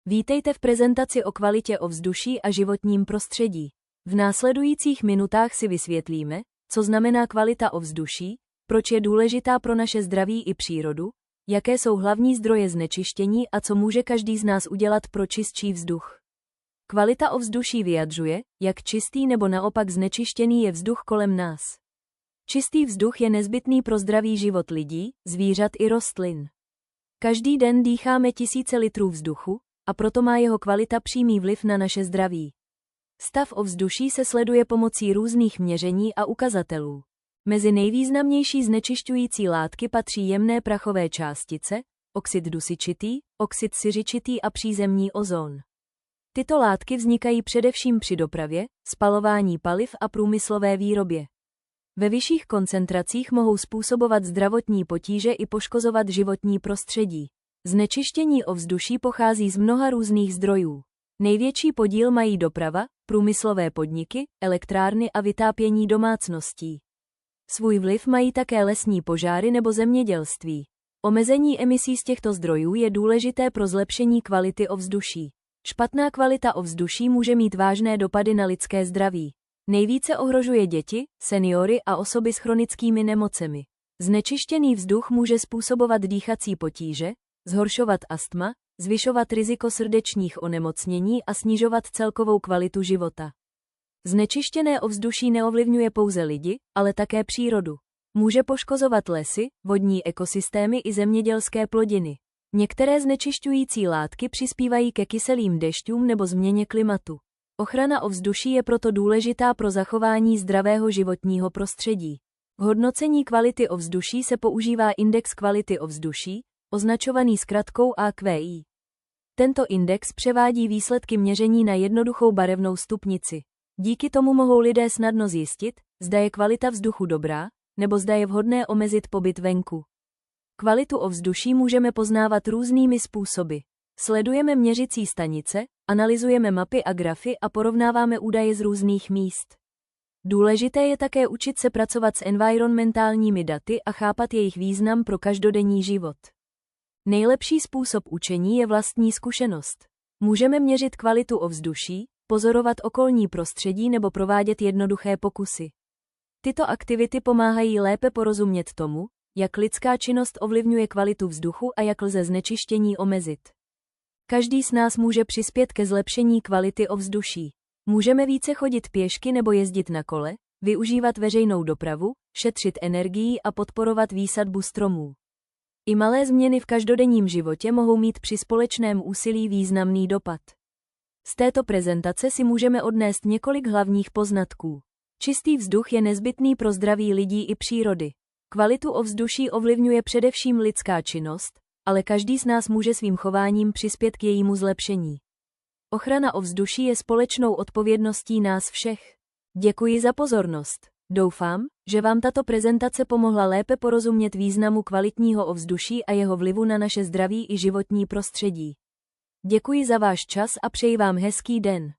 Vítejte v prezentaci o kvalitě ovzduší a životním prostředí. V následujících minutách si vysvětlíme, co znamená kvalita ovzduší, proč je důležitá pro naše zdraví i přírodu, jaké jsou hlavní zdroje znečištění a co může každý z nás udělat pro čistší vzduch. Kvalita ovzduší vyjadřuje, jak čistý nebo naopak znečištěný je vzduch kolem nás. Čistý vzduch je nezbytný pro zdravý život lidí, zvířat i rostlin. Každý den dýcháme tisíce litrů vzduchu, a proto má jeho kvalita přímý vliv na naše zdraví. Stav ovzduší se sleduje pomocí různých měření a ukazatelů. Mezi nejvýznamnější znečišťující látky patří jemné prachové částice, oxid dusičitý, oxid siřičitý a přízemní ozon. Tyto látky vznikají především při dopravě, spalování paliv a průmyslové výrobě. Ve vyšších koncentracích mohou způsobovat zdravotní potíže i poškozovat životní prostředí. Znečištění ovzduší pochází z mnoha různých zdrojů. Největší podíl mají doprava, průmyslové podniky, elektrárny a vytápění domácností. Svůj vliv mají také lesní požáry nebo zemědělství. Omezení emisí z těchto zdrojů je důležité pro zlepšení kvality ovzduší. Špatná kvalita ovzduší může mít vážné dopady na lidské zdraví. Nejvíce ohrožuje děti, seniory a osoby s chronickými nemocemi. Znečištěný vzduch může způsobovat dýchací potíže, zhoršovat astma, zvyšovat riziko srdečních onemocnění a snižovat celkovou kvalitu života. Znečištěné ovzduší neovlivňuje pouze lidi, ale také přírodu. Může poškozovat lesy, vodní ekosystémy i zemědělské plodiny. Některé znečišťující látky přispívají ke kyselým dešťům nebo změně klimatu. Ochrana ovzduší je proto důležitá pro zachování zdravého životního prostředí. K hodnocení kvality ovzduší se používá index kvality ovzduší, označovaný zkratkou AQI. Tento index převádí výsledky měření na jednoduchou barevnou stupnici. Díky tomu mohou lidé snadno zjistit, zda je kvalita vzduchu dobrá, nebo zda je vhodné omezit pobyt venku. Kvalitu ovzduší můžeme poznávat různými způsoby. Sledujeme měřicí stanice, analyzujeme mapy a grafy a porovnáváme údaje z různých míst. Důležité je také učit se pracovat s environmentálními daty a chápat jejich význam pro každodenní život. Nejlepší způsob učení je vlastní zkušenost. Můžeme měřit kvalitu ovzduší, pozorovat okolní prostředí nebo provádět jednoduché pokusy. Tyto aktivity pomáhají lépe porozumět tomu, jak lidská činnost ovlivňuje kvalitu vzduchu a jak lze znečištění omezit. Každý z nás může přispět ke zlepšení kvality ovzduší. Můžeme více chodit pěšky nebo jezdit na kole, využívat veřejnou dopravu, šetřit energií a podporovat výsadbu stromů. I malé změny v každodenním životě mohou mít při společném úsilí významný dopad. Z této prezentace si můžeme odnést několik hlavních poznatků. Čistý vzduch je nezbytný pro zdraví lidí i přírody. Kvalitu ovzduší ovlivňuje především lidská činnost, ale každý z nás může svým chováním přispět k jejímu zlepšení. Ochrana ovzduší je společnou odpovědností nás všech. Děkuji za pozornost. Doufám, že vám tato prezentace pomohla lépe porozumět významu kvalitního ovzduší a jeho vlivu na naše zdraví i životní prostředí. Děkuji za váš čas a přeji vám hezký den.